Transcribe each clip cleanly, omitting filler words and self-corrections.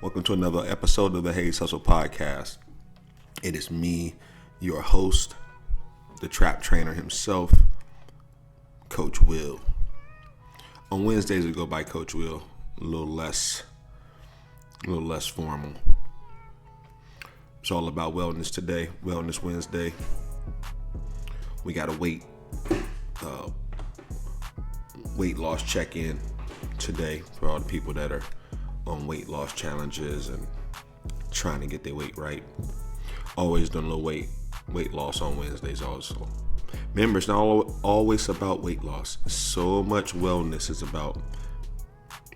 Welcome to another episode of the Hayes Hustle Podcast. It is me, your host, the trap trainer himself, Coach Will. On Wednesdays we go by Coach Will, a little less formal. It's all about wellness today, Wellness Wednesday. We got a weight loss check-in today for all the people that are on weight loss challenges and trying to get their weight right. Always done a little weight loss on Wednesdays also. Remember, it's not always about weight loss. So much wellness is about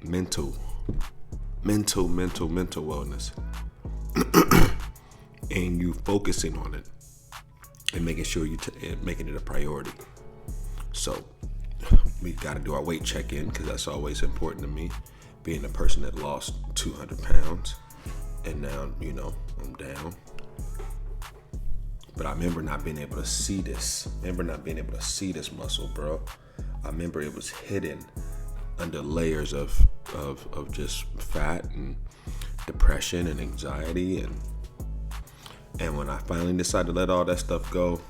mental wellness. And you focusing on it and making sure making it a priority. So we got to do our weight check-in because that's always important to me. Being a person that lost 200 pounds and now, I'm down. But I remember not being able to see this. Muscle, bro. I remember it was hidden under layers of just fat and depression and anxiety. And when I finally decided to let all that stuff go,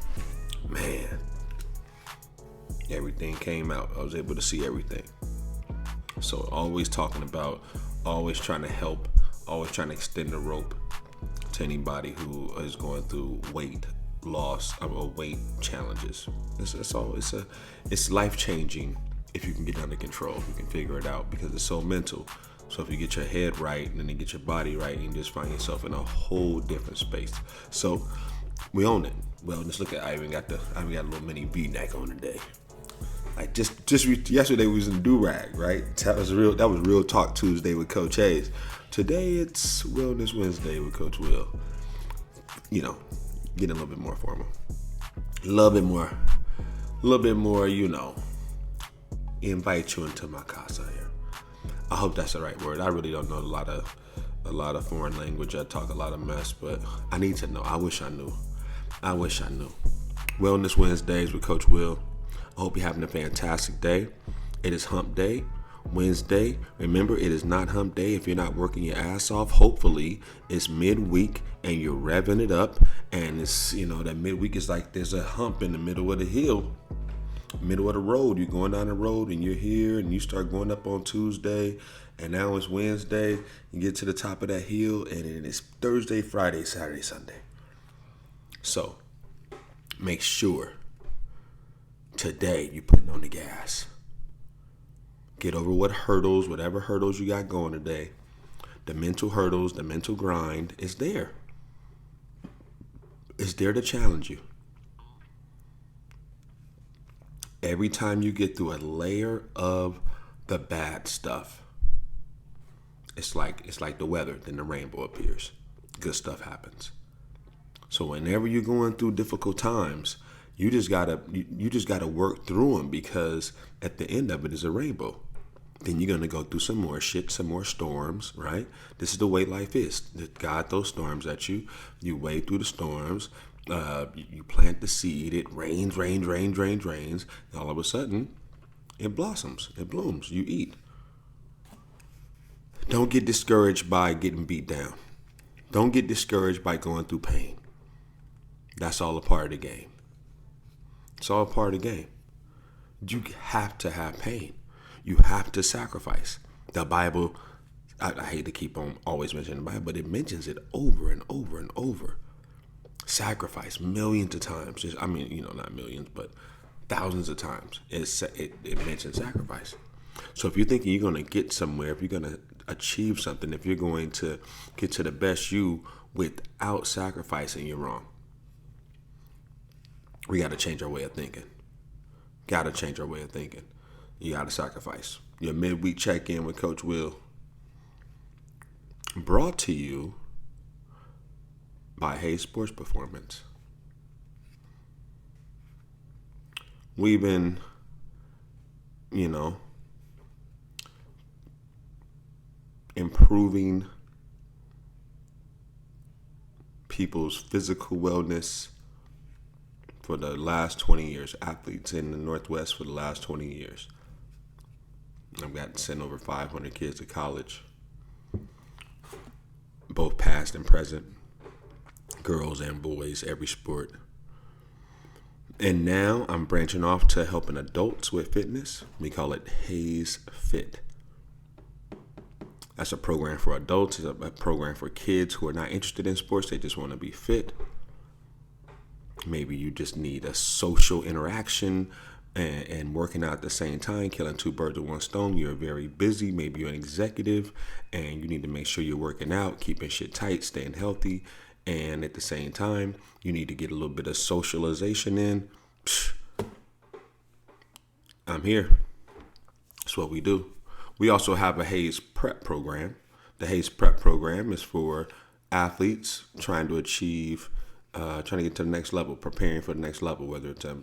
man, everything came out. I was able to see everything. So always talking about, always trying to help, always trying to extend the rope to anybody who is going through weight loss or weight challenges. It's life changing if you can get under control, if you can figure it out, because it's so mental. So if you get your head right and then you get your body right, you just find yourself in a whole different space. So we own it. Well, just look at, I even got a little mini V-neck on today. Like just yesterday we was in do-rag, right? That was Real Talk Tuesday with Coach Hayes. Today it's Wellness Wednesday with Coach Will. Getting a little bit more formal. A little bit more, invite you into my casa here. I hope that's the right word. I really don't know a lot of foreign language. I talk a lot of mess, but I need to know. I wish I knew. Wellness Wednesdays with Coach Will. I hope you're having a fantastic day. It is hump day, Wednesday. Remember, it is not hump day if you're not working your ass off. Hopefully, it's midweek and you're revving it up. And it's, that midweek is like there's a hump in the middle of the hill, middle of the road. You're going down the road and you're here and you start going up on Tuesday. And now it's Wednesday. You get to the top of that hill and it is Thursday, Friday, Saturday, Sunday. So make sure today you're putting on the gas. Get over whatever hurdles you got going today. The mental hurdles, the mental grind is there. It's there to challenge you. Every time you get through a layer of the bad stuff, it's like the weather, then the rainbow appears. Good stuff happens. So whenever you're going through difficult times, you just gotta work through them, because at the end of it is a rainbow. Then you're gonna go through some more shit, some more storms, right? This is the way life is. God throws storms at you. You wade through the storms. You plant the seed. It rains. And all of a sudden, it blossoms. It blooms. You eat. Don't get discouraged by getting beat down. Don't get discouraged by going through pain. That's all a part of the game. It's all a part of the game. You have to have pain. You have to sacrifice. The Bible, I hate to keep on always mentioning the Bible, but it mentions it over and over and over. Sacrifice millions of times. Not millions, but thousands of times. It mentions sacrifice. So if you're thinking you're going to get somewhere, if you're going to achieve something, if you're going to get to the best you without sacrificing, you're wrong. We got to change our way of thinking. You got to sacrifice. Your midweek check-in with Coach Will. Brought to you by Hayes Sports Performance. We've been, improving people's physical wellness for the last 20 years. Athletes in the Northwest for the last 20 years. I've got to send over 500 kids to college. past and present, girls and boys, every sport. And now I'm branching off to helping adults with fitness. We call it Haze Fit. That's a program for adults. It's a program for kids who are not interested in sports. They just want to be fit. Maybe you just need a social interaction and working out at the same time, killing two birds with one stone. You're very busy. Maybe you're an executive and you need to make sure you're working out, keeping shit tight, staying healthy. And at the same time, you need to get a little bit of socialization in. I'm here. That's what we do. We also have a Haze Prep program. The Haze Prep program is for athletes trying to achieve, trying to get to the next level, preparing for the next level, whether it's a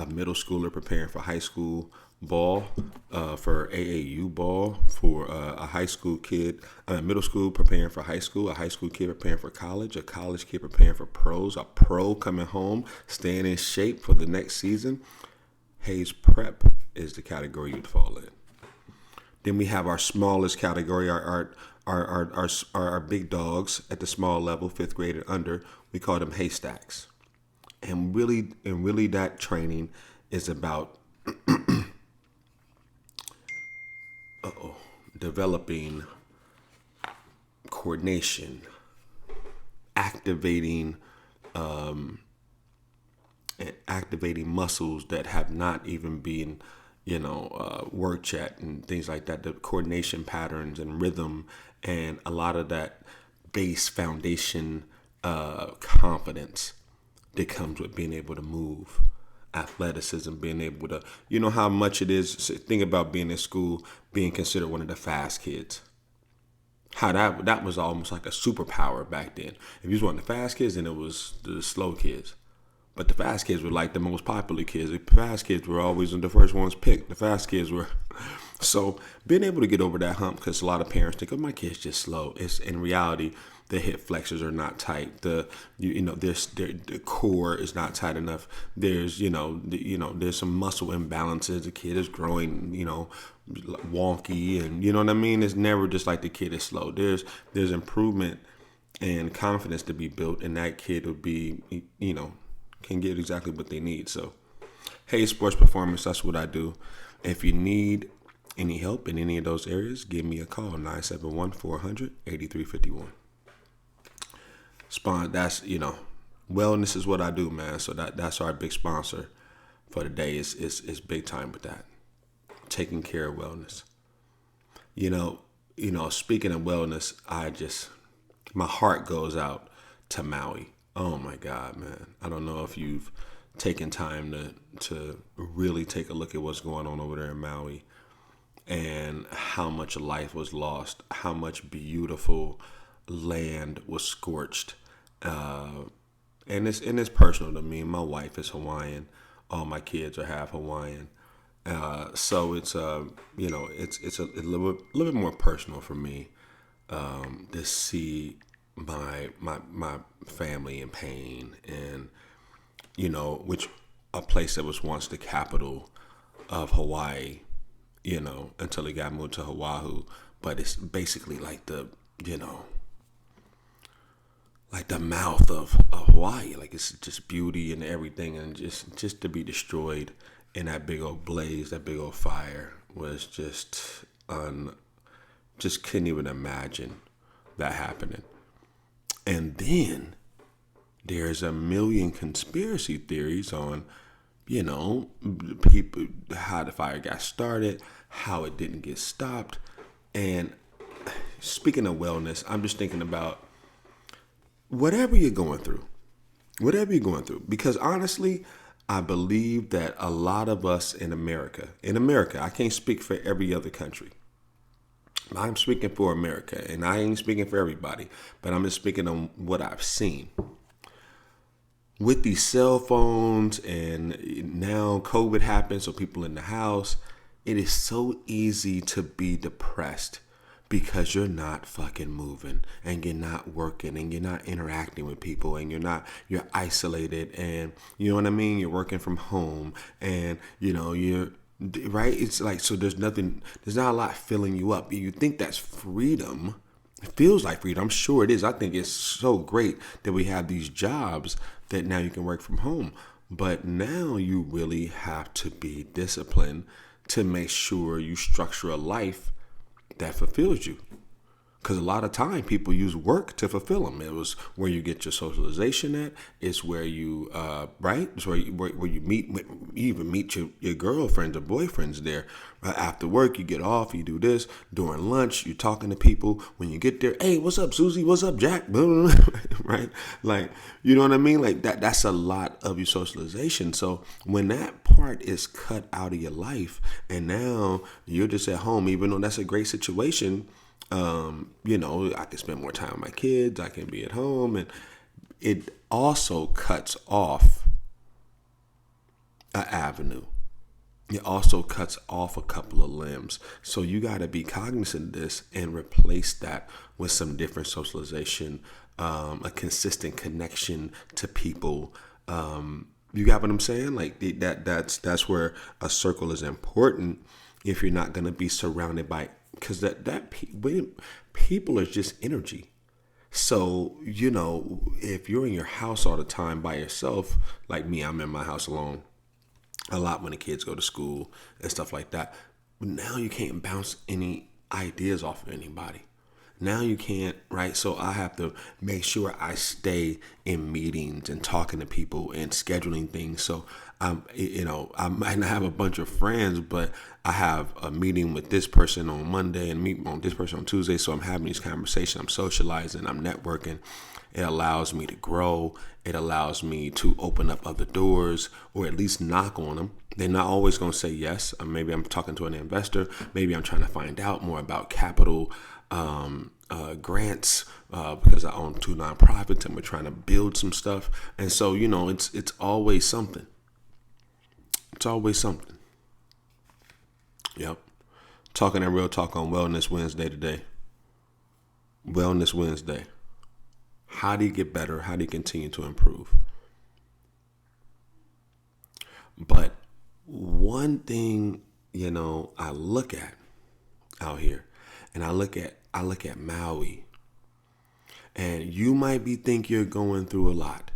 middle schooler preparing for high school ball, for AAU ball, for a high school kid, middle school preparing for high school, a high school kid preparing for college, a college kid preparing for pros, a pro coming home, staying in shape for the next season. Haze Prep is the category you'd fall in. Then we have our smallest category, our big dogs at the small level, 5th grade and under. We call them haystacks. And really that training is about developing coordination, activating muscles that have not even been, worked yet, and things like that. The coordination patterns and rhythm, and a lot of that base foundation confidence that comes with being able to move. Athleticism, being able to, how much it is. Think about being in school, being considered one of the fast kids. How that was almost like a superpower back then. If you was one of the fast kids, then it was the slow kids. But the fast kids were like the most popular kids. The fast kids were always the first ones picked. The fast kids were. So being able to get over that hump, because a lot of parents think, oh, my kid's just slow. It's in reality, the hip flexors are not tight. The core is not tight enough. There's there's some muscle imbalances. The kid is growing wonky, and you know what I mean. It's never just like the kid is slow. There's improvement and confidence to be built, and that kid will be can get exactly what they need. So, hey, sports performance, that's what I do. If you need any help in any of those areas, give me a call, 971-400-8351. That's, wellness is what I do, man. So that's our big sponsor for the day is big time with that. Taking care of wellness. Speaking of wellness, my heart goes out to Maui. Oh my God, man. I don't know if you've taken time to really take a look at what's going on over there in Maui and how much life was lost, how much beautiful land was scorched. And it's personal to me. My wife is Hawaiian. All my kids are half Hawaiian. So it's it's a little bit more personal for me to see my family in pain, and which a place that was once the capital of Hawaii, until it got moved to Oahu, but it's basically like the mouth of Hawaii. Like, it's just beauty and everything, and just to be destroyed in that big old blaze, that big old fire was just couldn't even imagine that happening. And then there's a million conspiracy theories on, people, how the fire got started, how it didn't get stopped. And speaking of wellness, I'm just thinking about whatever you're going through, because honestly, I believe that a lot of us in America, I can't speak for every other country. I'm speaking for America, and I ain't speaking for everybody, but I'm just speaking on what I've seen. With these cell phones, and now COVID happened, so people in the house, it is so easy to be depressed because you're not fucking moving, and you're not working, and you're not interacting with people, and you're isolated, and you know what I mean? You're working from home, and you're right. It's like, so there's not a lot filling you up. You think that's freedom, It feels like freedom. I'm sure it is. I think it's so great that we have these jobs that now you can work from home. But now you really have to be disciplined to make sure you structure a life that fulfills you. Because a lot of time people use work to fulfill them. It was where you get your socialization at. It's where you, right? It's where you meet, you even meet your girlfriends or boyfriends there. Right after work, you get off, you do this. During lunch, you're talking to people. When you get there, hey, what's up, Susie? What's up, Jack? Right? Like, you know what I mean? Like that's a lot of your socialization. So when that part is cut out of your life and now you're just at home, even though that's a great situation, I can spend more time with my kids. I can be at home, and it also cuts off an avenue. It also cuts off a couple of limbs. So you got to be cognizant of this and replace that with some different socialization, a consistent connection to people. You got what I'm saying? Like that's where a circle is important. If you're not going to be surrounded by, because people are just energy. So, if you're in your house all the time by yourself, like me, I'm in my house alone a lot when the kids go to school and stuff like that. But now you can't bounce any ideas off of anybody. Now you can't, right? So I have to make sure I stay in meetings and talking to people and scheduling things. So I might not have a bunch of friends, but I have a meeting with this person on Monday and meet on this person on Tuesday. So I'm having these conversations. I'm socializing. I'm networking. It allows me to grow. It allows me to open up other doors or at least knock on them. They're not always going to say yes. Maybe I'm talking to an investor. Maybe I'm trying to find out more about capital grants because I own 2 nonprofits and we're trying to build some stuff. And so, it's always something. It's always something. Yep. Talking that real talk on Wellness Wednesday today. Wellness Wednesday. How do you get better? How do you continue to improve? But one thing, I look at out here, and I look at Maui, and you might think you're going through a lot.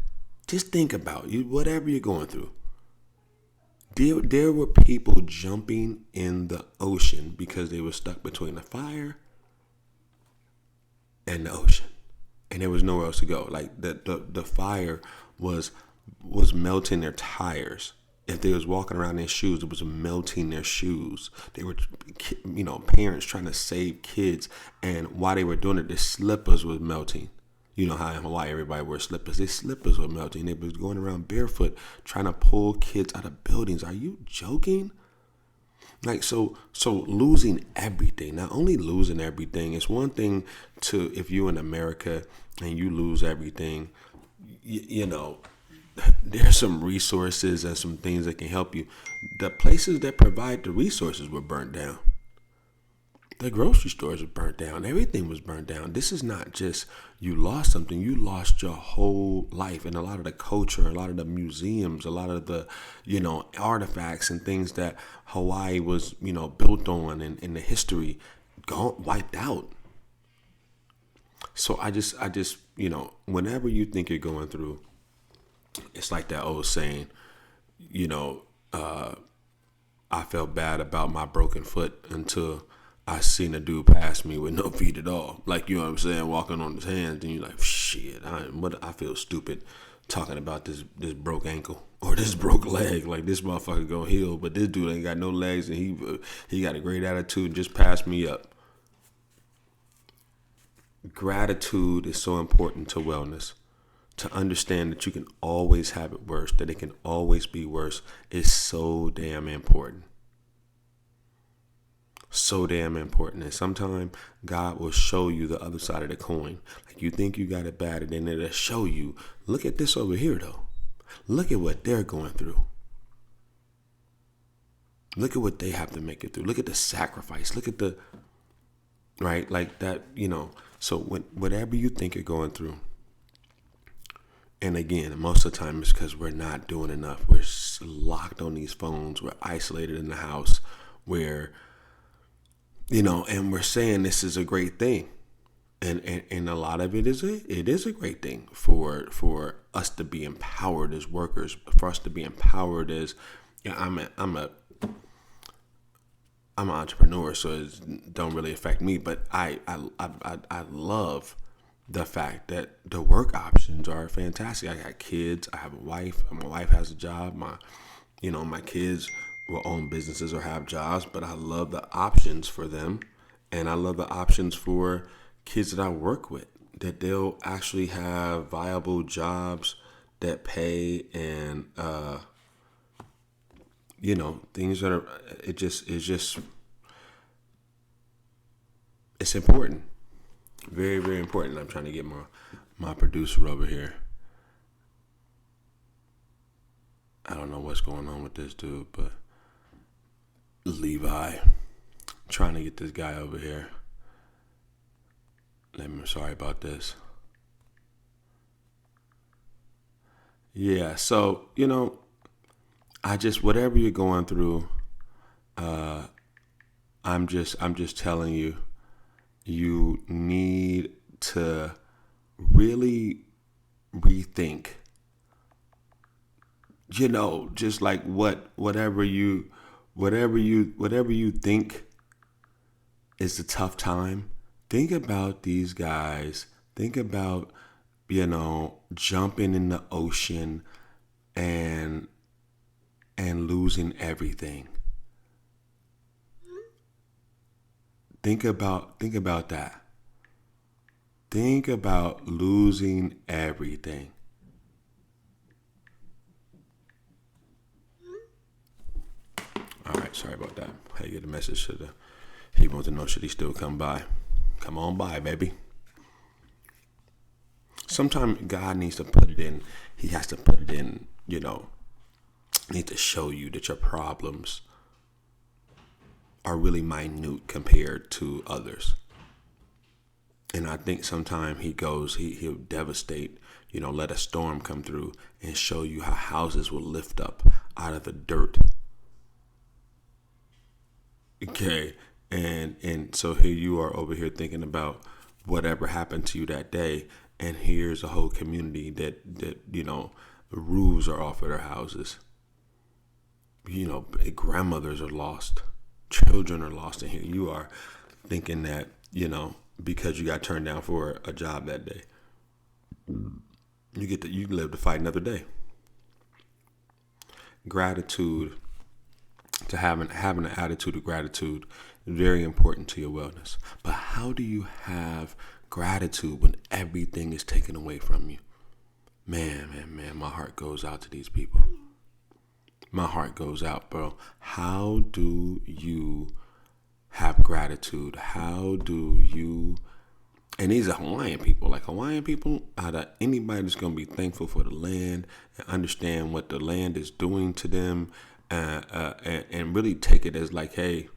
Just think about you, whatever you're going through. There were people jumping in the ocean because they were stuck between the fire and the ocean, and there was nowhere else to go. Like the fire was melting their tires. If they was walking around in shoes, it was melting their shoes. They were, parents trying to save kids, and while they were doing it, their slippers was melting. You know how in Hawaii everybody wears slippers. Their slippers were melting. They was going around barefoot trying to pull kids out of buildings. Are you joking? Like so losing everything. Not only losing everything, it's one thing to if you're in America and you lose everything, there's some resources and some things that can help you. The places that provide the resources were burnt down. The grocery stores were burnt down. Everything was burnt down. This is not just you lost something. You lost your whole life. And a lot of the culture, a lot of the museums, a lot of the, artifacts and things that Hawaii was, built on and in the history wiped out. So I just, whenever you think you're going through, it's like that old saying, I felt bad about my broken foot until I seen a dude pass me with no feet at all. Like, you know what I'm saying? Walking on his hands, and you're like, shit, I feel stupid talking about this broke ankle or this broke leg. Like, this motherfucker gonna heal, but this dude ain't got no legs, and he got a great attitude and just passed me up. Gratitude is so important to wellness. To understand that you can always have it worse, that it can always be worse, is so damn important. So damn important. And sometimes God will show you the other side of the coin. Like you think you got it bad, and then it'll show you, look at this over here though. Look at what they're going through. Look at what they have to make it through. Look at the sacrifice. Look at the, right? Like that, So whatever you think you're going through, and again, most of the time it's because we're not doing enough. We're locked on these phones. We're isolated in the house. We're, and we're saying this is a great thing. and a lot of it is a great thing for us to be empowered as workers, for us to be empowered as, I'm an entrepreneur, so it don't really affect me. But I love the fact that the work options are fantastic. I got kids. I have a wife. My wife has a job. My kids will own businesses or have jobs. But I love the options for them, and I love the options for kids that I work with, that they'll actually have viable jobs that pay, and things that are, it's important. Very, very important. I'm trying to get my producer over here. I don't know what's going on with this dude, but Levi, trying to get this guy over here. Sorry about this. Yeah, so I just, whatever you're going through, I'm just telling you, you need to really rethink. Just like whatever you think is a tough time. Think about these guys. Think about jumping in the ocean and losing everything. Think about that. Think about losing everything. All right, sorry about that. I get a message he wants to know, should he still come by. Come on by, baby. Sometimes God needs to put it in. He has to put it in, need to show you that your problems are really minute compared to others. And I think sometimes he'll devastate, let a storm come through and show you how houses will lift up out of the dirt. Okay. And so here you are over here thinking about whatever happened to you that day. And here's a whole community that the roofs are off of their houses. Grandmothers are lost. Children are lost. And here you are thinking that, because you got turned down for a job that day, you live to fight another day. Gratitude, to having an attitude of gratitude, is very important to your wellness. But how do you have gratitude when everything is taken away from you? Man, my heart goes out to these people. My heart goes out, bro. How do you have gratitude? How do you... And these are Hawaiian people. Like Hawaiian people, out of anybody that's going to be thankful for the land and understand what the land is doing to them, and really take it as like, hey,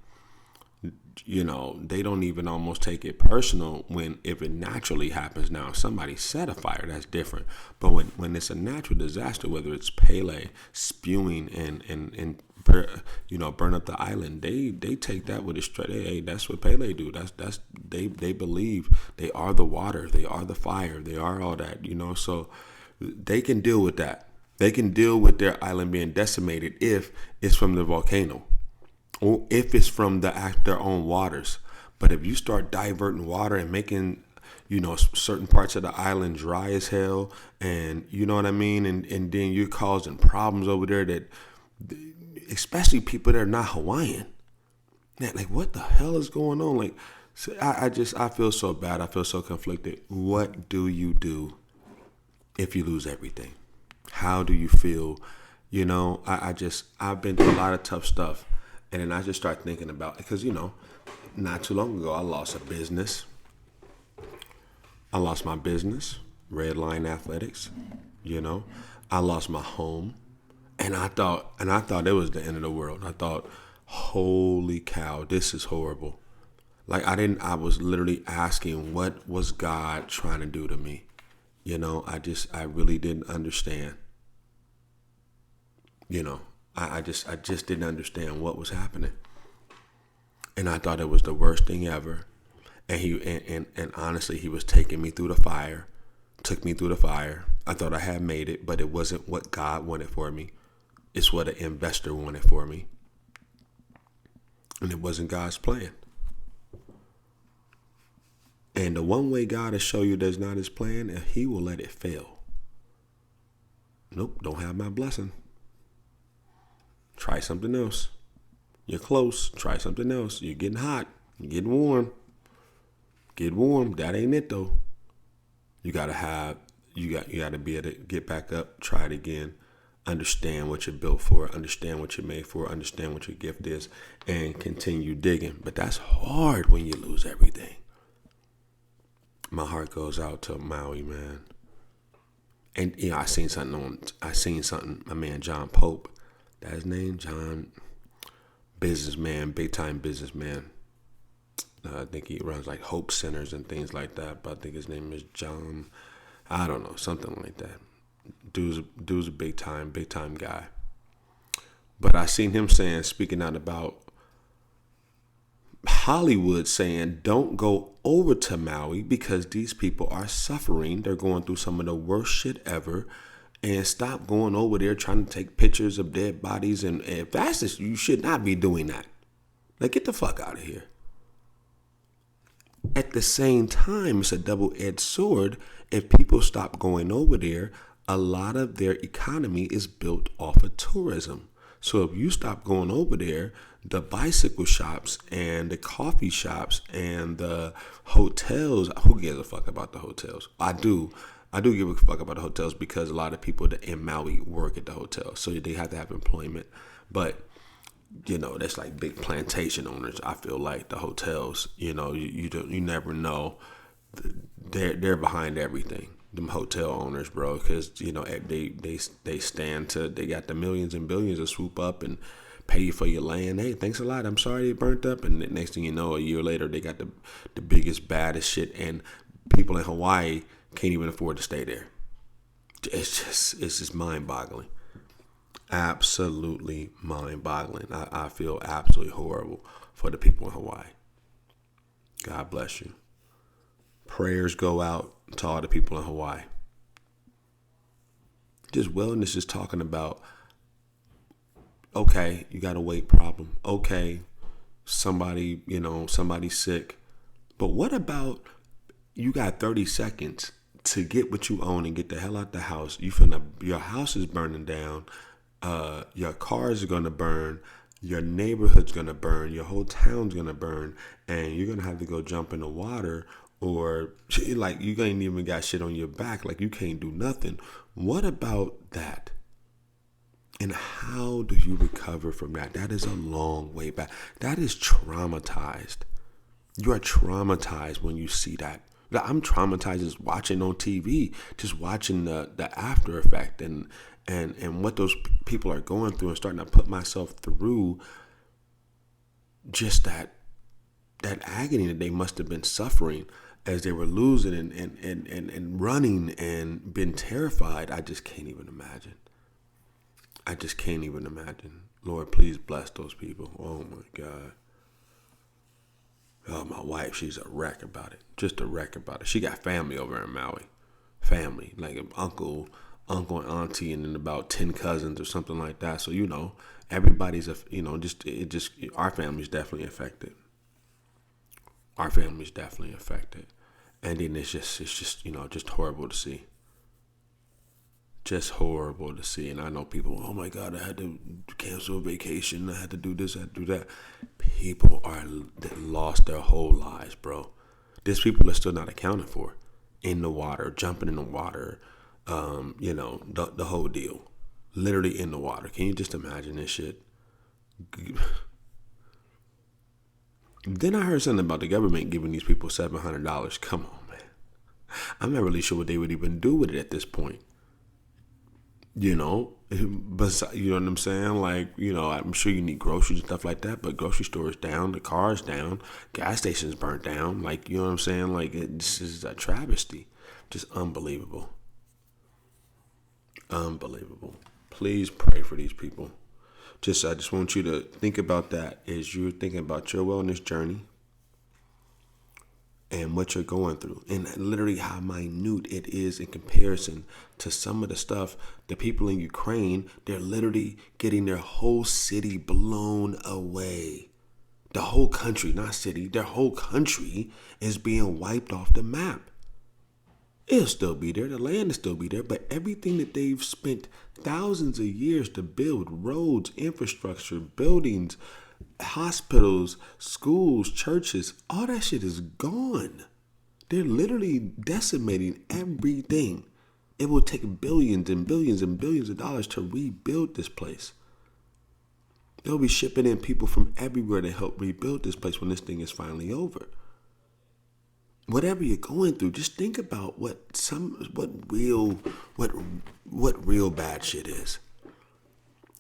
they don't even almost take it personal if it naturally happens. Now, if somebody set a fire, that's different. But when it's a natural disaster, whether it's Pele spewing and burn up the island, they take that with a straight. Hey, that's what Pele do. They believe they are the water, they are the fire, they are all that. So they can deal with that. They can deal with their island being decimated if it's from the volcano, or if it's from their own waters. But if you start diverting water and making, certain parts of the island dry as hell, and you know what I mean, and then you're causing problems over there that, especially people that are not Hawaiian, like, what the hell is going on? Like, so I feel so bad. I feel so conflicted. What do you do if you lose everything? How do you feel? I've been through a lot of tough stuff. And then I just start thinking about, because, not too long ago, I lost a business. I lost my business, Red Line Athletics. I lost my home. And I thought it was the end of the world. I thought, holy cow, this is horrible. Like, I was literally asking, what was God trying to do to me? I really didn't understand. I just didn't understand what was happening. And I thought it was the worst thing ever. And honestly, he was taking me through the fire, took me through the fire. I thought I had made it, but it wasn't what God wanted for me. It's what an investor wanted for me. And it wasn't God's plan. And the one way God will show you that's not his plan, he will let it fail. Nope, don't have my blessing. Try something else. You're close. Try something else. You're getting hot. You're getting warm. Get warm. That ain't it though. You gotta be able to get back up, try it again, understand what you're built for, understand what you're made for, understand what your gift is, and continue digging. But that's hard when you lose everything. My heart goes out to Maui, man. And I seen something. My man John Pope. That's his name, John. Businessman, big time businessman. I think he runs like Hope Centers and things like that. But I think his name is John. I don't know, something like that. Dude's a big time guy. But I seen him speaking out about Hollywood, saying don't go over to Maui because these people are suffering. They're going through some of the worst shit ever. And stop going over there trying to take pictures of dead bodies. And if that's this, you should not be doing that. Like, get the fuck out of here. At the same time, it's a double-edged sword. If people stop going over there, a lot of their economy is built off of tourism. So if you stop going over there, the bicycle shops and the coffee shops and the hotels, who gives a fuck about the hotels? I do give a fuck about the hotels because a lot of people in Maui work at the hotel. So they have to have employment. But, that's like big plantation owners. I feel like the hotels, you never know. They're behind everything. Them hotel owners, bro, because, they stand to, they got the millions and billions to swoop up and pay you for your land. Hey, thanks a lot. I'm sorry it burnt up. And the next thing you know, a year later, they got the biggest, baddest shit. And people in Hawaii can't even afford to stay there. It's just mind-boggling. Absolutely mind-boggling. I feel absolutely horrible for the people in Hawaii. God bless you. Prayers go out to all the people in Hawaii. Just wellness is talking about, okay, you got a weight problem. Okay, somebody's sick. But what about you got 30 seconds to get what you own and get the hell out the house? Your house is burning down. Your cars are going to burn. Your neighborhood's going to burn. Your whole town's going to burn. And you're going to have to go jump in the water, or like you ain't even got shit on your back. Like you can't do nothing. What about that? And how do you recover from that? That is a long way back. That is traumatized. You are traumatized when you see that. I'm traumatized just watching on TV, just watching the after effect and what those people are going through, and starting to put myself through just that agony that they must have been suffering as they were losing and running and been terrified. I just can't even imagine. Lord, please bless those people. Oh my God. Oh, my wife, she's a wreck about it. Just a wreck about it. She got family over in Maui. Family, like an uncle and auntie, and then about 10 cousins or something like that. So, everybody's, our family's definitely affected. And then it's just just horrible to see. Just horrible to see. And I know people, oh my God, I had to cancel a vacation. I had to do this, I had to do that. People that lost their whole lives, bro. There's people are still not accounted for in the water, jumping in the water, the whole deal. Literally in the water. Can you just imagine this shit? Then I heard something about the government giving these people $700. Come on, man. I'm not really sure what they would even do with it at this point. But you know what I'm saying? Like, I'm sure you need groceries and stuff like that, but grocery stores down, the car's down, gas stations burnt down. Like, you know what I'm saying? Like, this is a travesty. Just unbelievable. Unbelievable. Please pray for these people. I just want you to think about that as you're thinking about your wellness journey. and what you're going through, and literally how minute it is in comparison to some of the stuff. The people in Ukraine, they're literally getting their whole city blown away. The whole country, not city, their whole country is being wiped off the map. It'll still be there, the land will still be there, but everything that they've spent thousands of years to build, roads, infrastructure, buildings, hospitals, schools, churches, all that shit is gone. They're literally decimating everything. It will take billions and billions and billions of dollars to rebuild this place. They'll be shipping in people from everywhere to help rebuild this place when this thing is finally over. Whatever you're going through, just think about what real bad shit is.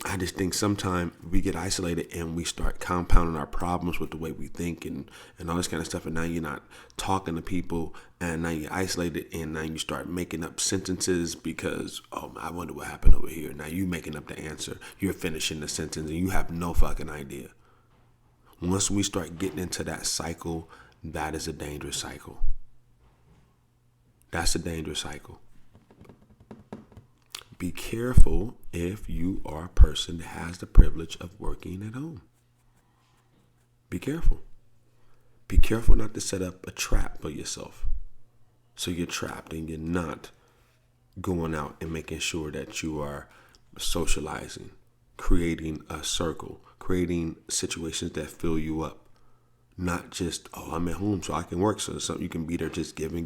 I just think sometimes we get isolated and we start compounding our problems with the way we think and all this kind of stuff. And now you're not talking to people, and now you're isolated, and now you start making up sentences because, oh, I wonder what happened over here. Now you making up the answer. You're finishing the sentence and you have no fucking idea. Once we start getting into that cycle, that is a dangerous cycle. That's a dangerous cycle. Be careful if you are a person that has the privilege of working at home. Be careful. Be careful not to set up a trap for yourself. So you're trapped and you're not going out and making sure that you are socializing, creating a circle, creating situations that fill you up. Not just, oh, I'm at home so I can work. So something you can be there just giving.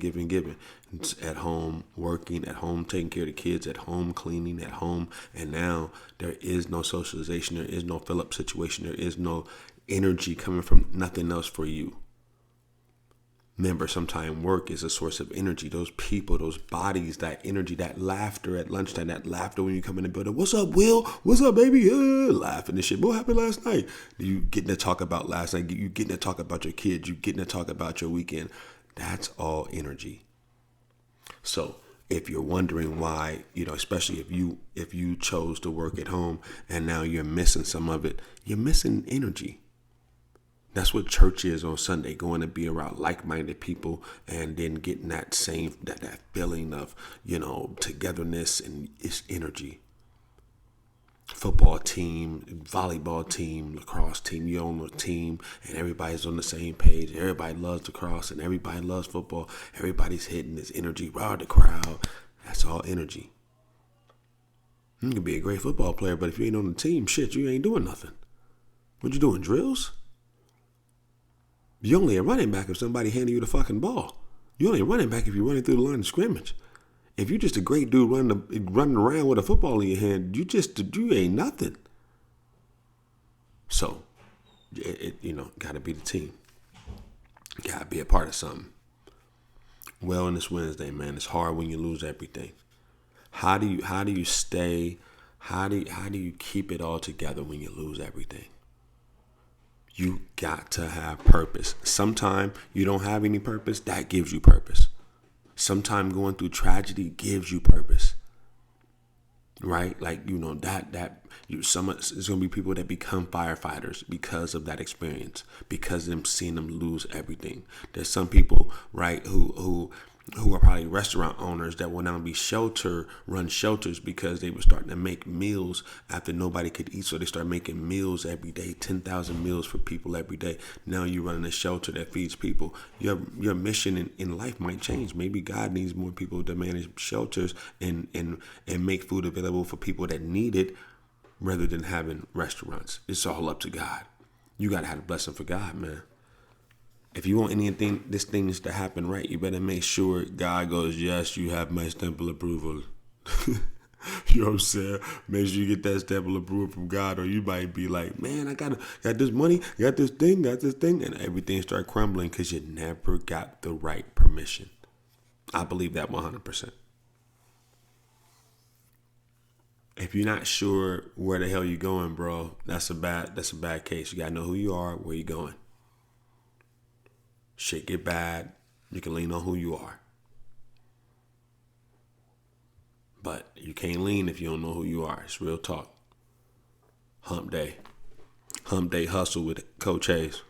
It's at home, working, at home, taking care of the kids, at home, cleaning, at home. And now there is no socialization. There is no fill-up situation. There is no energy coming from nothing else for you. Remember, sometimes work is a source of energy. Those people, those bodies, that energy, that laughter at lunchtime, that laughter when you come in the building. What's up, Will? What's up, baby? Laughing and shit. What happened last night? You getting to talk about last night. You getting to talk about your kids. You getting to talk about your weekend. That's all energy. So if you're wondering why, especially if you chose to work at home and now you're missing some of it, you're missing energy. That's what church is on Sunday, going to be around like-minded people and then getting that same, that feeling of, togetherness and it's energy. Football team, volleyball team, lacrosse team, you're on a team and everybody's on the same page. Everybody loves lacrosse and everybody loves football. Everybody's hitting this energy, raw the crowd. That's all energy. You can be a great football player, but if you ain't on the team, shit, you ain't doing nothing. What you doing, drills? You're only a running back if somebody handed you the fucking ball. You're only a running back if you're running through the line of scrimmage. If you're just a great dude running around with a football in your hand, you ain't nothing. So, got to be the team. Got to be a part of something. Wellness Wednesday, man. It's hard when you lose everything. How do you stay? How do you keep it all together when you lose everything? You got to have purpose. Sometimes you don't have any purpose. That gives you purpose. Sometimes going through tragedy gives you purpose. Right? Like, there's going to be people that become firefighters because of that experience, because of them seeing them lose everything. There's some people, right, who are probably restaurant owners that will now be run shelters because they were starting to make meals after nobody could eat. So they start making meals every day, 10,000 meals for people every day. Now you're running a shelter that feeds people. Your mission in life might change. Maybe God needs more people to manage shelters and make food available for people that need it rather than having restaurants. It's all up to God. You got to have a blessing for God, man. If you want these things to happen right, you better make sure God goes, yes, you have my stamp of approval. You know what I'm saying? Make sure you get that stamp of approval from God, or you might be like, man, I got this money, got this thing, and everything start crumbling because you never got the right permission. I believe that 100%. If you're not sure where the hell you're going, bro, that's a bad case. You gotta know who you are, where you're going. Shit get bad, you can lean on who you are. But you can't lean if you don't know who you are. It's real talk. Hump day. Hump day hustle with Coach Hayes.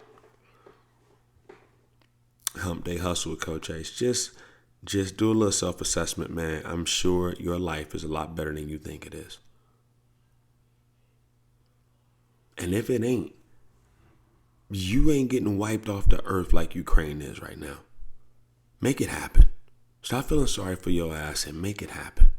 Hump Day Hustle with Coach Ace. Just do a little self-assessment, man. I'm sure your life is a lot better than you think it is. And if it ain't, you ain't getting wiped off the earth like Ukraine is right now. Make it happen. Stop feeling sorry for your ass and make it happen.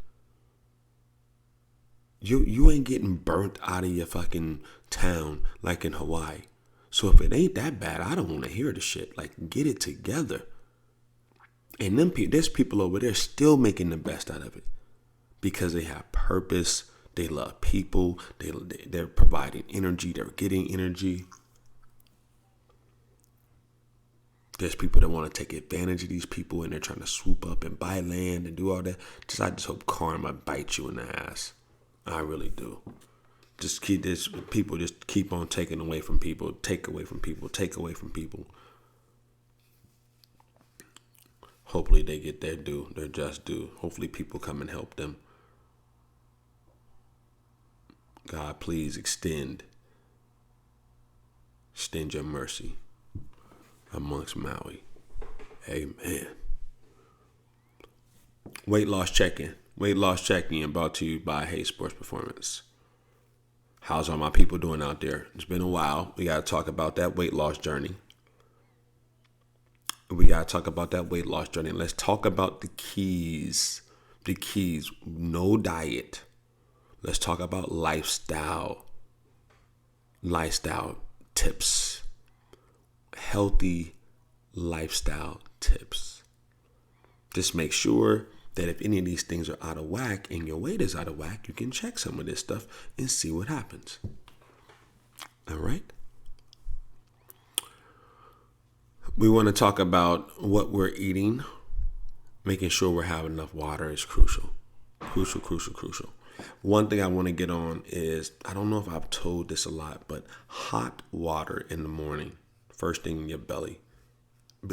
You ain't getting burnt out of your fucking town like in Hawaii. So if it ain't that bad, I don't want to hear the shit. Like, get it together. And there's people over there still making the best out of it because they have purpose. They love people. They're providing energy. They're getting energy. There's people that want to take advantage of these people and they're trying to swoop up and buy land and do all that. I just hope karma bites you in the ass. I really do. Just keep on taking away from people, take away from people, take away from people. Hopefully they get their due, their just due. Hopefully people come and help them. God, please extend your mercy amongst Maui. Amen. Weight loss check-in. Weight loss check-in brought to you by Hey Sports Performance. How's all my people doing out there? It's been a while. We got to talk about that weight loss journey. Let's talk about the keys. The keys. No diet. Let's talk about lifestyle. Lifestyle tips. Healthy lifestyle tips. Just make sure that if any of these things are out of whack and your weight is out of whack, you can check some of this stuff and see what happens. All right? We want to talk about what we're eating. Making sure we're having enough water is crucial. Crucial. One thing I want to get on is, I don't know if I've told this a lot, but hot water in the morning, first thing in your belly.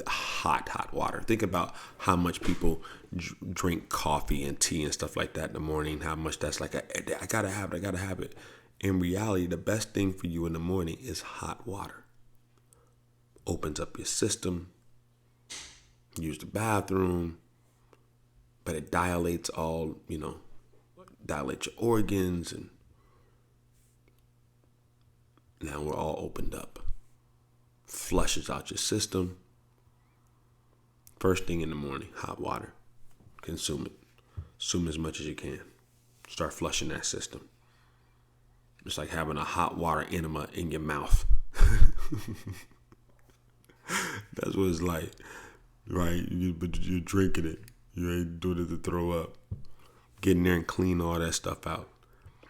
Hot water. Think about how much people drink coffee and tea and stuff like that in the morning. How much that's like, I gotta have it. In reality, the best thing for you in the morning is hot water. Opens up your system. Use the bathroom. But it dilates dilate your organs, and now we're all opened up. Flushes out your system. First thing in the morning, hot water. Consume it. Consume as much as you can. Start flushing that system. It's like having a hot water enema in your mouth. That's what it's like, right? But you're drinking it. You ain't doing it to throw up. Get in there and clean all that stuff out.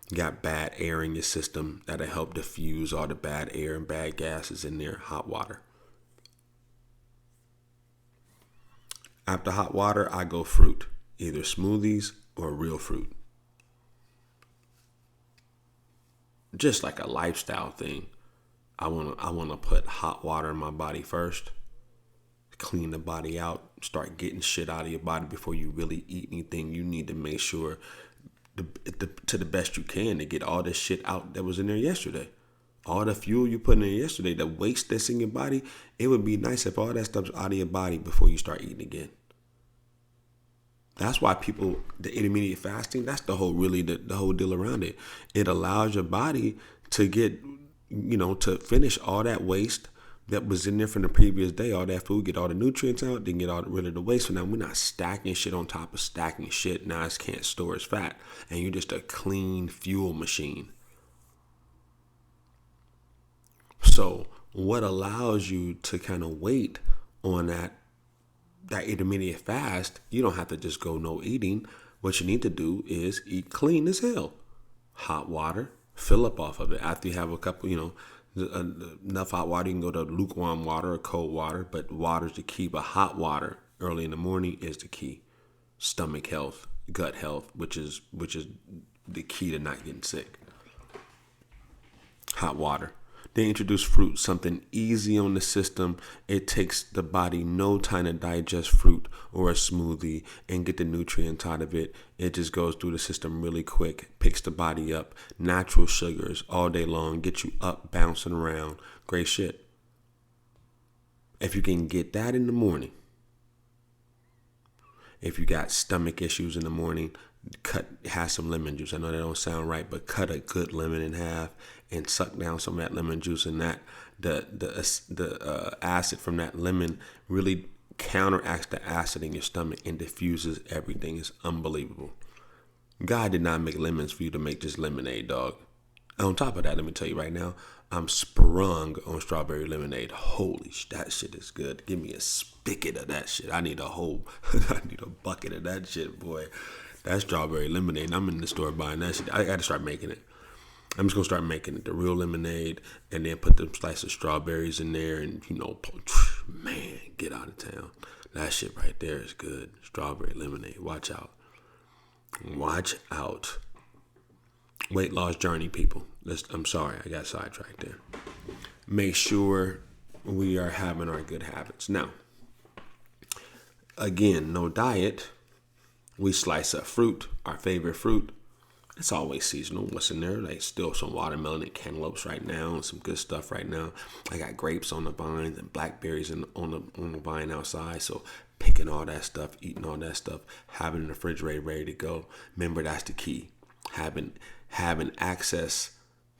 You got bad air in your system. That'll help diffuse all the bad air and bad gases in there. Hot water. After hot water, I go fruit. Either smoothies or real fruit. Just like a lifestyle thing. I wanna put hot water in my body first. Clean the body out. Start getting shit out of your body before you really eat anything. You need to make sure to the best you can to get all this shit out that was in there yesterday. All the fuel you put in there yesterday, the waste that's in your body, it would be nice if all that stuff's out of your body before you start eating again. That's why the intermediate fasting, that's the whole deal around it. It allows your body to get, to finish all that waste that was in there from the previous day, all that food, get all the nutrients out, then get rid of the waste. So now we're not stacking shit on top of stacking shit. Now it can't store as fat. And you're just a clean fuel machine. So what allows you to kind of wait on that intermediate fast, you don't have to just go no eating. What you need to do is eat clean as hell. Hot water, fill up off of it. After you have a couple, enough hot water, you can go to lukewarm water or cold water, but water's the key. But hot water early in the morning is the key. Stomach health, gut health, which is the key to not getting sick. Hot water. They introduce fruit, something easy on the system. It takes the body no time to digest fruit or a smoothie and get the nutrients out of it. It just goes through the system really quick, picks the body up. Natural sugars all day long, get you up, bouncing around. Great shit. If you can get that in the morning, if you got stomach issues in the morning, have some lemon juice. I know that don't sound right, but cut a good lemon in half and suck down some of that lemon juice, and that the acid from that lemon really counteracts the acid in your stomach and diffuses everything. It's unbelievable. God did not make lemons for you to make just lemonade, dog. On top of that, let me tell you right now, I'm sprung on strawberry lemonade. Holy, that shit is good. Give me a spigot of that shit. I need I need a bucket of that shit, boy. That strawberry lemonade. I'm in the store buying that shit. I got to start making it. I'm just going to start making it, the real lemonade, and then put them slice of strawberries in there and, man, get out of town. That shit right there is good. Strawberry lemonade. Watch out. Watch out. Weight loss journey, people. I'm sorry, I got sidetracked there. Make sure we are having our good habits. Now, again, no diet. We slice up fruit, our favorite fruit. It's always seasonal. What's in there? Like still some watermelon and cantaloupes right now, and some good stuff right now. I got grapes on the vines and blackberries on the vine outside. So picking all that stuff, eating all that stuff, having it in the refrigerator ready to go. Remember, that's the key. Having access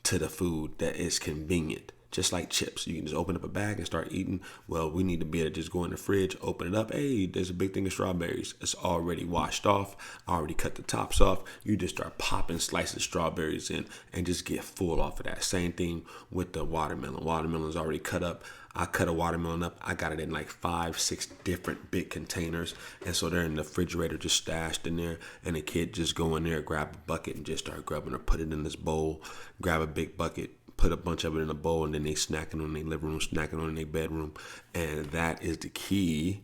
to the food that is convenient. Just like chips. You can just open up a bag and start eating. Well, we need to be able to just go in the fridge, open it up. Hey, there's a big thing of strawberries. It's already washed off. I already cut the tops off. You just start popping slices of strawberries in and just get full off of that. Same thing with the watermelon. Watermelon's already cut up. I cut a watermelon up. I got it in like 5-6 different big containers. And so they're in the refrigerator just stashed in there. And the kid just go in there, grab a bucket and just start grubbing or put it in this bowl. Grab a big bucket, put a bunch of it in a bowl, and then they snacking on their living room, snacking on their bedroom. And that is the key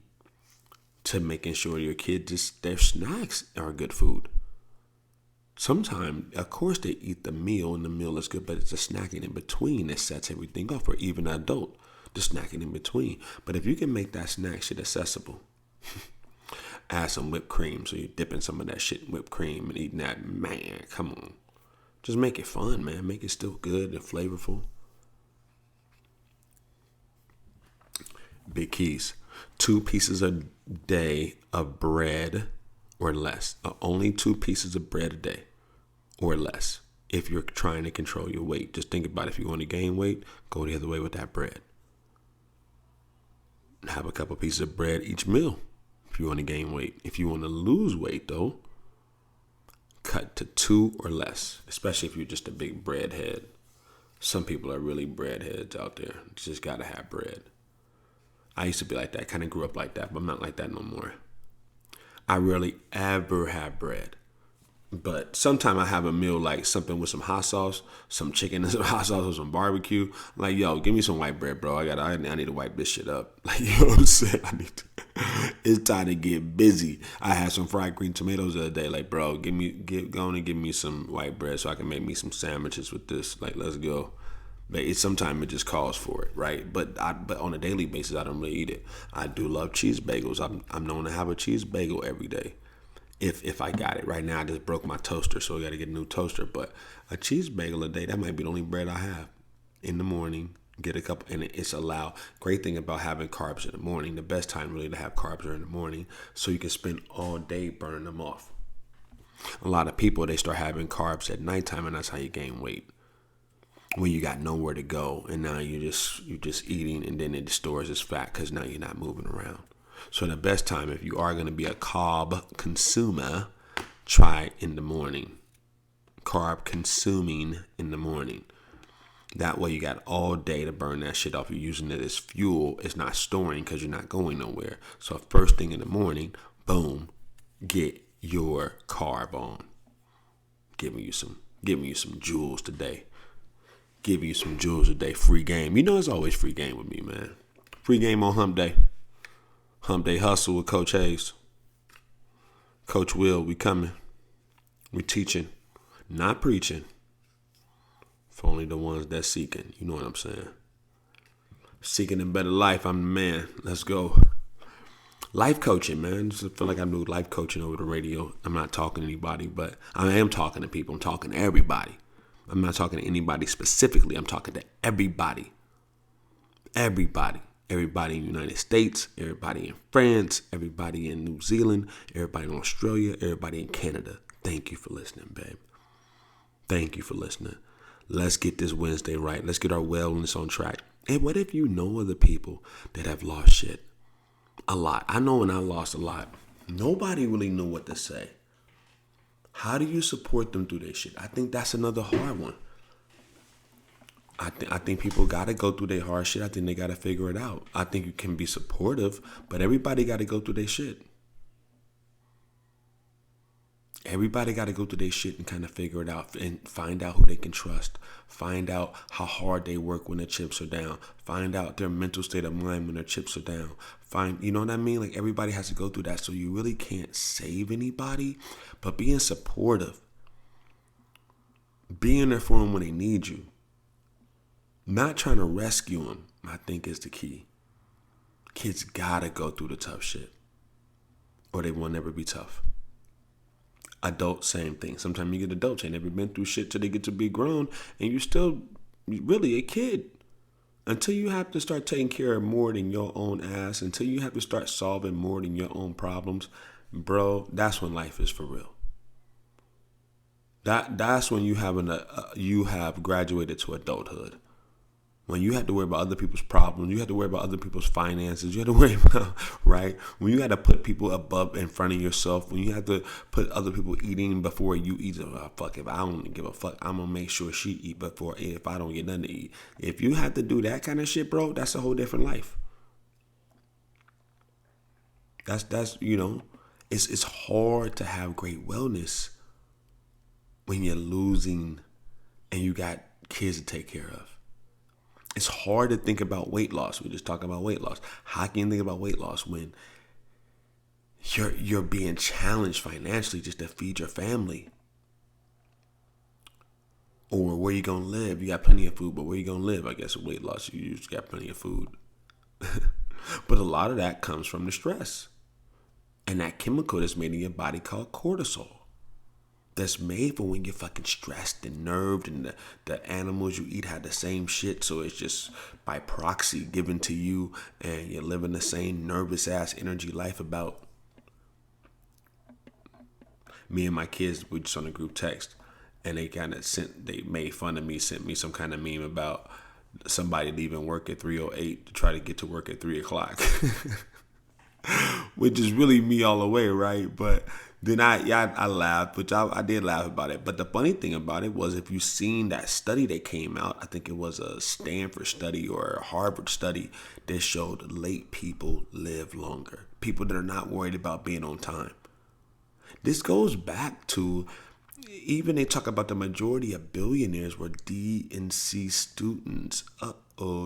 to making sure your kids, their snacks are good food. Sometimes, of course, they eat the meal, and the meal is good, but it's the snacking in between that sets everything off, or even an adult, the snacking in between. But if you can make that snack shit accessible, add some whipped cream, so you're dipping some of that shit in whipped cream and eating that, man, come on. Just make it fun, man. Make it still good and flavorful. Big keys. 2 pieces a day of bread or less. Only 2 pieces of bread a day or less. If you're trying to control your weight. Just think about it. If you want to gain weight, go the other way with that bread. Have a couple pieces of bread each meal if you want to gain weight. If you want to lose weight, though, cut to 2 or less, especially if you're just a big bread head. Some people are really bread heads out there. You just got to have bread. I used to be like that, kind of grew up like that, but I'm not like that no more. I rarely ever have bread. But sometimes I have a meal like something with some hot sauce, some chicken and some hot sauce or some barbecue. I'm like, yo, give me some white bread, bro. I need to wipe this shit up. Like, you know what I'm saying? It's time to get busy. I had some fried green tomatoes the other day. Like, bro, go on and give me some white bread so I can make me some sandwiches with this. Like, let's go. But sometimes it just calls for it, right? But on a daily basis, I don't really eat it. I do love cheese bagels. I'm known to have a cheese bagel every day. If I got it. Right now, I just broke my toaster, so I got to get a new toaster. But a cheese bagel a day, that might be the only bread I have. In the morning, get a couple, and it's allowed. Great thing about having carbs in the morning, the best time really to have carbs are in the morning, so you can spend all day burning them off. A lot of people, they start having carbs at nighttime, and that's how you gain weight. When you got nowhere to go, and now you're just eating, and then it stores as fat because now you're not moving around. So the best time, if you are going to be a carb consumer, try in the morning. Carb consuming in the morning. That way you got all day to burn that shit off. You're using it as fuel. It's not storing because you're not going nowhere. So first thing in the morning, boom, get your carb on. Giving you some jewels today. Giving you some jewels today. Free game. You know there's always free game with me, man. Free game on hump day. Hump Day Hustle with Coach Hayes. Coach Will, we coming. We teaching, not preaching. For only the ones that seeking. You know what I'm saying. Seeking a better life. I'm the man. Let's go. Life coaching, man. I feel like I'm doing life coaching over the radio. I'm not talking to anybody, but I am talking to people. I'm talking to everybody. I'm not talking to anybody specifically. I'm talking to everybody. Everybody. Everybody in the United States, everybody in France, everybody in New Zealand, everybody in Australia, everybody in Canada. Thank you for listening, babe. Thank you for listening. Let's get this Wednesday right. Let's get our wellness on track. And what if you know other people that have lost shit? A lot. I know when I lost a lot, nobody really knew what to say. How do you support them through their shit? I think that's another hard one. I think people got to go through their hard shit. I think they got to figure it out. I think you can be supportive, but everybody got to go through their shit. Everybody got to go through their shit and kind of figure it out and find out who they can trust. Find out how hard they work when their chips are down. Find out their mental state of mind when their chips are down. You know what I mean? Like, everybody has to go through that. So you really can't save anybody, but being supportive, being there for them when they need you, not trying to rescue them, I think is the key. Kids gotta go through the tough shit, or they will never be tough. Adults, same thing. Sometimes you get adults ain't never been through shit till they get to be grown, and you're still really a kid. Until you have to start taking care of more than your own ass, until you have to start solving more than your own problems, bro, that's when life is for real. That's when you have graduated to adulthood. When you have to worry about other people's problems, you have to worry about other people's finances, you have to worry about, right? When you have to put people above in front of yourself, when you have to put other people eating before you eat, fuck, if I don't give a fuck, I'm going to make sure she eat before, if I don't get nothing to eat. If you have to do that kind of shit, bro, that's a whole different life. That's it's hard to have great wellness when you're losing and you got kids to take care of. It's hard to think about weight loss. We're just talking about weight loss. How can you think about weight loss when you're being challenged financially just to feed your family? Or where you gonna live? You got plenty of food, but where you gonna live? I guess with weight loss, you just got plenty of food. But a lot of that comes from the stress and that chemical that's made in your body called cortisol. That's made for when you're fucking stressed and nerved, and the animals you eat have the same shit, so it's just by proxy given to you, and you're living the same nervous ass energy life about. Me and my kids were just on a group text, and they made fun of me, sent me some kind of meme about somebody leaving work at 3:08 to try to get to work at 3:00. Which is really me all the way, right? But then I laughed, which I did laugh about it. But the funny thing about it was, if you seen that study that came out, I think it was a Stanford study or a Harvard study that showed late people live longer. People that are not worried about being on time. This goes back to, even they talk about the majority of billionaires were D and C students.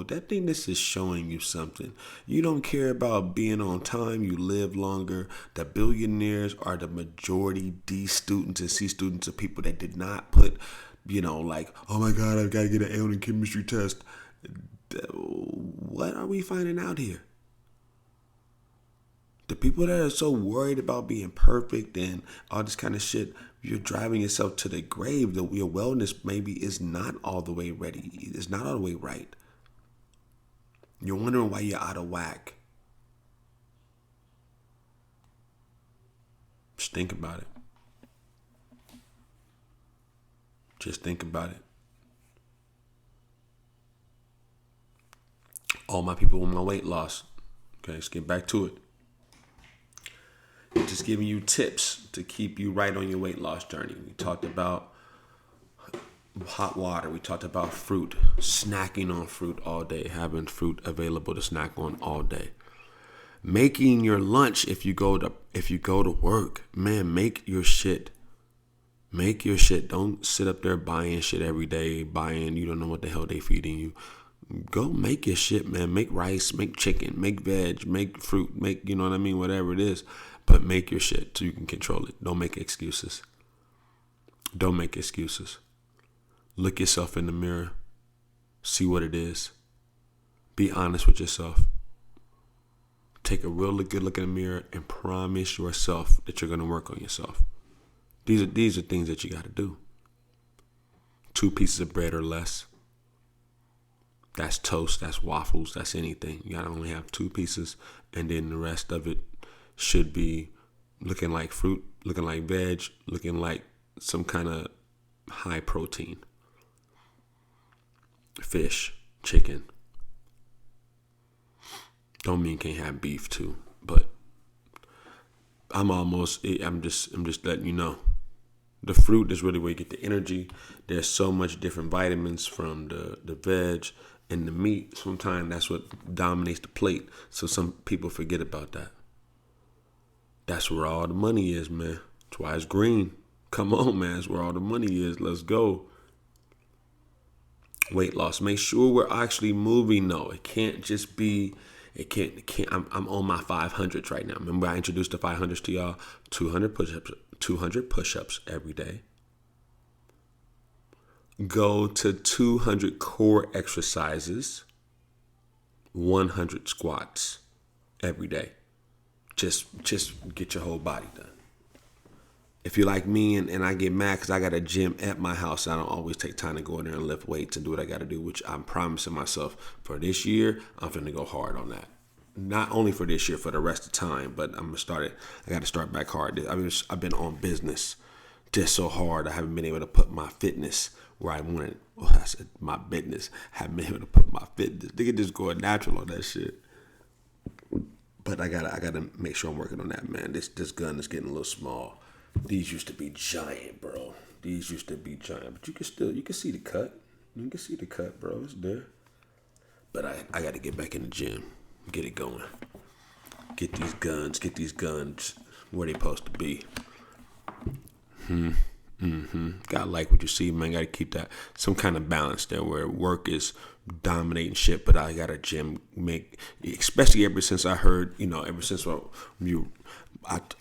That thing, this is showing you something. You don't care about being on time, you live longer. The billionaires are the majority D students and C students of people that did not put, like, oh my God, I've got to get an A on a chemistry test. What are we finding out here? The people that are so worried about being perfect and all this kind of shit, you're driving yourself to the grave. Your wellness maybe is not all the way ready. It's not all the way right. You're wondering why you're out of whack. Just think about it. Just think about it. All my people with my weight loss. Okay, let's get back to it. Just giving you tips to keep you right on your weight loss journey. We talked about hot water. We talked about fruit, snacking on fruit all day, having fruit available to snack on all day. Making your lunch if you go to work, man, make your shit. Make your shit. Don't sit up there buying shit every day, you don't know what the hell they feeding you. Go make your shit, man. Make rice, make chicken, make veg, make fruit, make, you know what I mean, whatever it is. But make your shit so you can control it. Don't make excuses. Don't make excuses. Look yourself in the mirror. See what it is. Be honest with yourself. Take a real good look in the mirror and promise yourself that you're going to work on yourself. These are things that you got to do. 2 pieces of bread or less. That's toast, that's waffles, that's anything. You gotta only have 2 pieces, and then the rest of it should be looking like fruit, looking like veg, looking like some kind of high protein. Fish, chicken. Don't mean can't have beef too, but I'm just letting you know. The fruit is really where you get the energy. There's so much different vitamins from the veg and the meat. Sometimes that's what dominates the plate. So some people forget about that. That's where all the money is, man. That's why it's green. Come on, man. That's where all the money is. Let's go. Weight loss. Make sure we're actually moving, though. It can't just be, it can't. I'm on my 500s right now. Remember I introduced the 500s to y'all? 200 push-ups every day. Go to 200 core exercises, 100 squats every day. Just get your whole body done. If you're like me and I get mad because I got a gym at my house, I don't always take time to go in there and lift weights and do what I got to do, which I'm promising myself for this year, I'm finna go hard on that. Not only for this year, for the rest of the time, but I'm gonna start it. I got to start back hard. I've been on business just so hard. I haven't been able to put my fitness where I wanted. Well, I said my business. Haven't been able to put my fitness. They can just go natural on that shit. But I gotta make sure I'm working on that, man. This gun is getting a little small. These used to be giant, bro. These used to be giant. But you can see the cut. You can see the cut, bro. It's there. But I got to get back in the gym. Get it going. Get these guns where they supposed to be. Gotta like what you see, man. Gotta keep that some kind of balance there where work is dominating shit, but I got a gym especially ever since I heard, ever since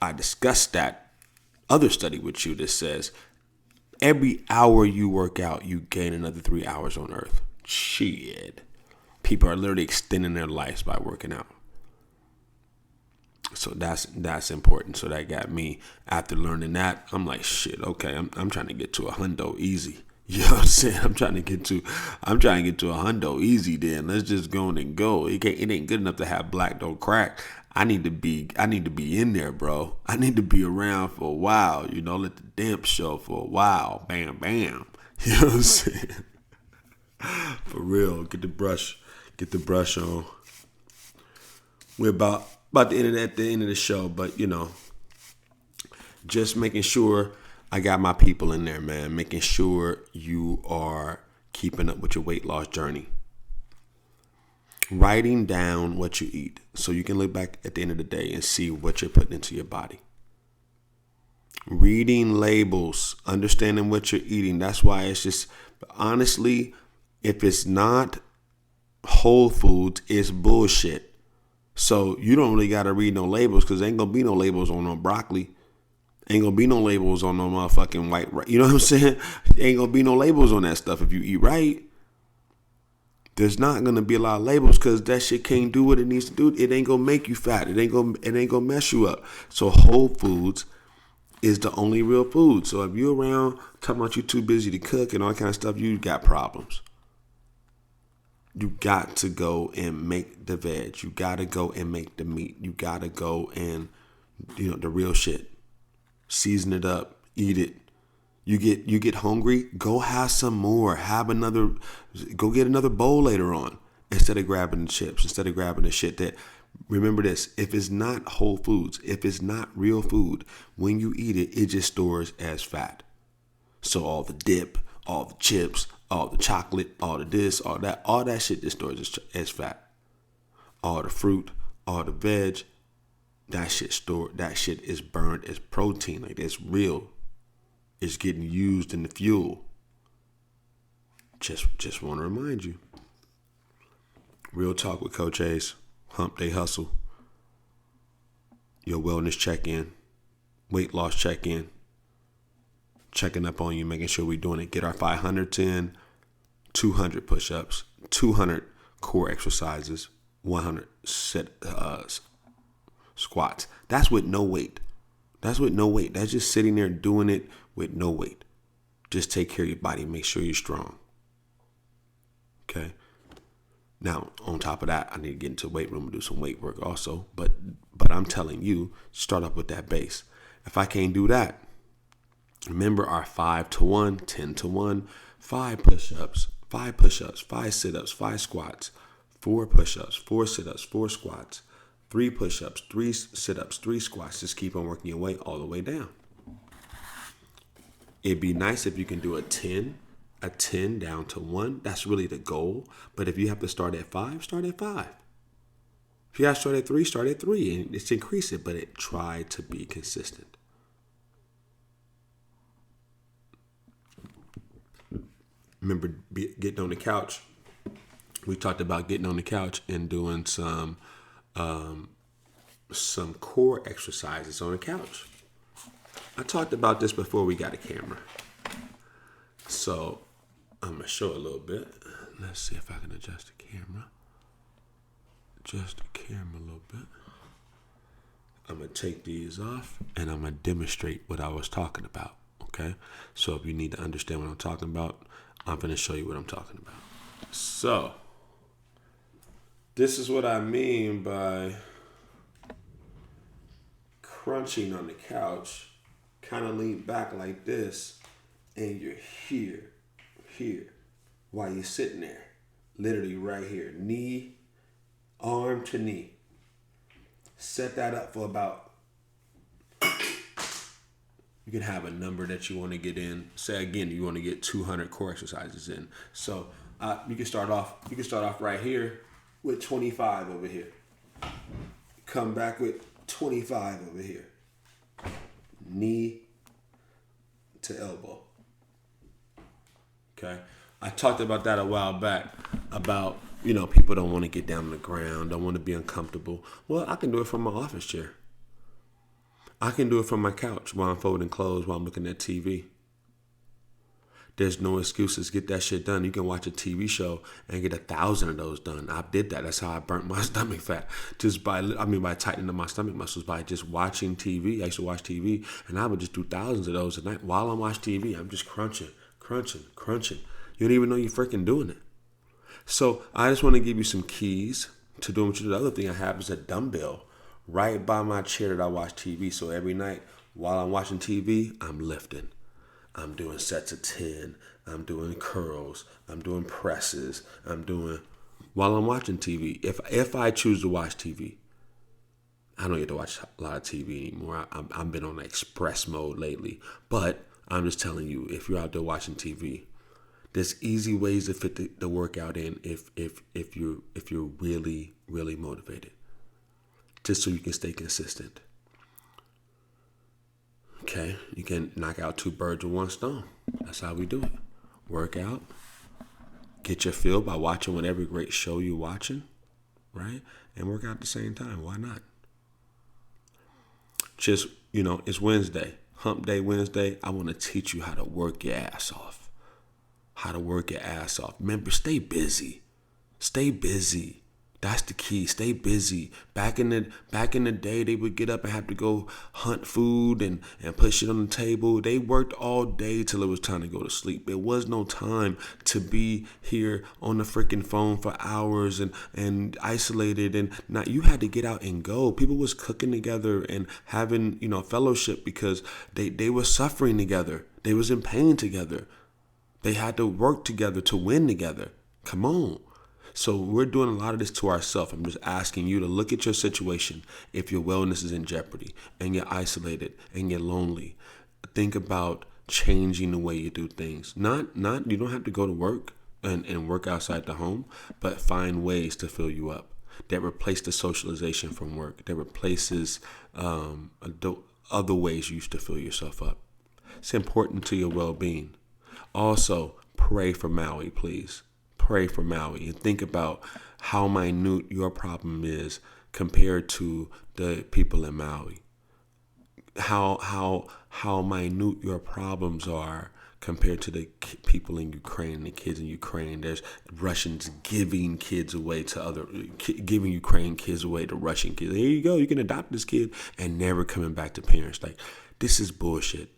I discussed that other study with you that says every hour you work out, you gain another 3 hours on earth. Shit. People are literally extending their lives by working out. So that's important. So that got me, after learning that, I'm like, shit, okay, I'm trying to get to a hundo easy. You know what I'm saying? I'm trying to get to a hundo easy then. Let's just go and go. It ain't good enough to have black don't crack. I need to be in there, bro. I need to be around for a while, let the damp show for a while. Bam, bam. You know what I'm saying? For real. Get the brush on. We're about the end at the end of the show, but just making sure I got my people in there, man. Making sure you are keeping up with your weight loss journey. Writing down what you eat so you can look back at the end of the day and see what you're putting into your body. Reading labels, understanding what you're eating. That's why it's just, honestly, if it's not whole foods, it's bullshit. So you don't really got to read no labels because there ain't going to be no labels on no broccoli. Ain't going to be no labels on no motherfucking white rice. You know what I'm saying? Ain't going to be no labels on that stuff if you eat right. There's not going to be a lot of labels because that shit can't do what it needs to do. It ain't going to make you fat. It ain't going to mess you up. So whole foods is the only real food. So if you're around talking about you too busy to cook and all that kind of stuff, you got problems. You got to go and make the veg. You got to go and make the meat. You got to go and, the real shit. Season it up. Eat it. You get hungry, go have some more. Go get another bowl later on. Instead of grabbing the chips, instead of grabbing the shit that, remember this, if it's not whole foods, if it's not real food, when you eat it, it just stores as fat. So all the dip, all the chips, all the chocolate, all the this, all that shit just stores as fat. All the fruit, all the veg, that shit is burned as protein. Like, that's real. It's getting used in the fuel. Just want to remind you. Real Talk with Coach Ace. Hump Day Hustle. Your wellness check-in. Weight loss check-in. Checking up on you, making sure we're doing it. Get our 500 in, 200 push-ups, 200 core exercises, 100 squats. That's with no weight. That's just sitting there doing it with no weight. Just take care of your body. Make sure you're strong. Okay? Now, on top of that, I need to get into the weight room and do some weight work also. But I'm telling you, start up with that base. If I can't do that, remember our 5 to 1, 10 to 1, 5 push-ups, 5 sit-ups, 5 squats, 4 push-ups, 4 sit-ups, 4 squats, 3 push-ups, 3 sit-ups, 3 squats. Just keep on working your way all the way down. It'd be nice if you can do a 10 down to 1. That's really the goal. But if you have to start at 5, start at 5. If you have to start at 3, and it's increase it, but try to be consistent. Remember getting on the couch. We talked about getting on the couch and doing some core exercises on the couch. I talked about this before we got a camera. So I'm going to show a little bit. Let's see if I can adjust the camera. Adjust the camera a little bit. I'm going to take these off and I'm going to demonstrate what I was talking about. Okay? So if you need to understand what I'm talking about, I'm going to show you what I'm talking about. So this is what I mean by crunching on the couch. Kind of lean back like this, and you're here, while you're sitting there. Literally right here. Knee, arm to knee. Set that up for about, you can have a number that you want to get in. Say again, you want to get 200 core exercises in. So you can start off right here with 25 over here. Come back with 25 over here. Knee to elbow. Okay. I talked about that a while back about, people don't want to get down on the ground, don't want to be uncomfortable. Well, I can do it from my office chair. I can do it from my couch while I'm folding clothes, while I'm looking at TV. There's no excuses. Get that shit done. You can watch a TV show and get 1,000 of those done. I did that. That's how I burnt my stomach fat. By tightening up my stomach muscles, by just watching TV. I used to watch TV, and I would just do thousands of those a night. While I'm watching TV, I'm just crunching. You don't even know you're freaking doing it. So I just want to give you some keys to doing what you do. The other thing I have is a dumbbell right by my chair that I watch TV. So every night while I'm watching TV, I'm lifting. I'm doing sets of 10. I'm doing curls. I'm doing presses. While I'm watching TV. If I choose to watch TV, I don't get to watch a lot of TV anymore. I've been on express mode lately. But I'm just telling you, if you're out there watching TV, there's easy ways to fit the workout in if you're really, really motivated. Just so you can stay consistent. Okay, you can knock out 2 birds with 1 stone. That's how we do it. Work out. Get your fill by watching whatever great show you're watching, right? And work out at the same time. Why not? Just, it's Wednesday. Hump Day Wednesday. I want to teach you how to work your ass off. Remember, stay busy. That's the key. Stay busy. Back in the day, they would get up and have to go hunt food and put shit on the table. They worked all day till it was time to go to sleep. There was no time to be here on the freaking phone for hours and isolated. And not, you had to get out and go. People was cooking together and having, fellowship because they were suffering together. They was in pain together. They had to work together to win together. Come on. So we're doing a lot of this to ourselves. I'm just asking you to look at your situation. If your wellness is in jeopardy and you're isolated and you're lonely, think about changing the way you do things. Not you don't have to go to work and work outside the home, but find ways to fill you up that replace the socialization from work, that replaces other ways you used to fill yourself up. It's important to your well-being. Also, pray for Maui, please. Pray for Maui and think about how minute your problem is compared to the people in Maui. How minute your problems are compared to the people in Ukraine, the kids in Ukraine. There's Russians giving Ukraine kids away to Russian kids. Here you go, you can adopt this kid and never coming back to parents. Like, this is bullshit.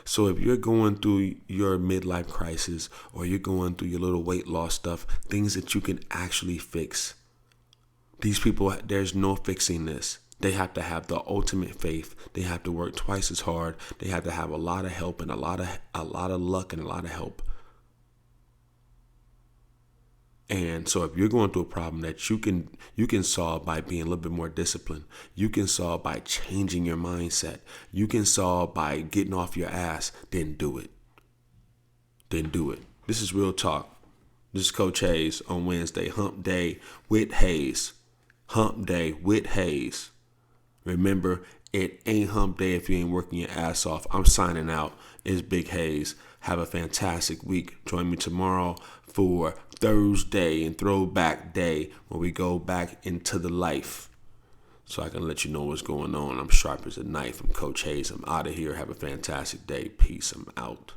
So if you're going through your midlife crisis or you're going through your little weight loss stuff, things that you can actually fix, these people, there's no fixing this. They have to have the ultimate faith. They have to work twice as hard. They have to have a lot of help and a lot of luck and a lot of help. And so if you're going through a problem that you can solve by being a little bit more disciplined, you can solve by changing your mindset, you can solve by getting off your ass, then do it. Then do it. This is Real Talk. This is Coach Hayes on Wednesday. Hump Day with Hayes. Hump Day with Hayes. Remember, it ain't hump day if you ain't working your ass off. I'm signing out. It's Big Hayes. Have a fantastic week. Join me tomorrow for Thursday and Throwback Day where we go back into the life so I can let you know what's going on. I'm sharp as a knife. I'm Coach Hayes. I'm out of here. Have a fantastic day. Peace. I'm out.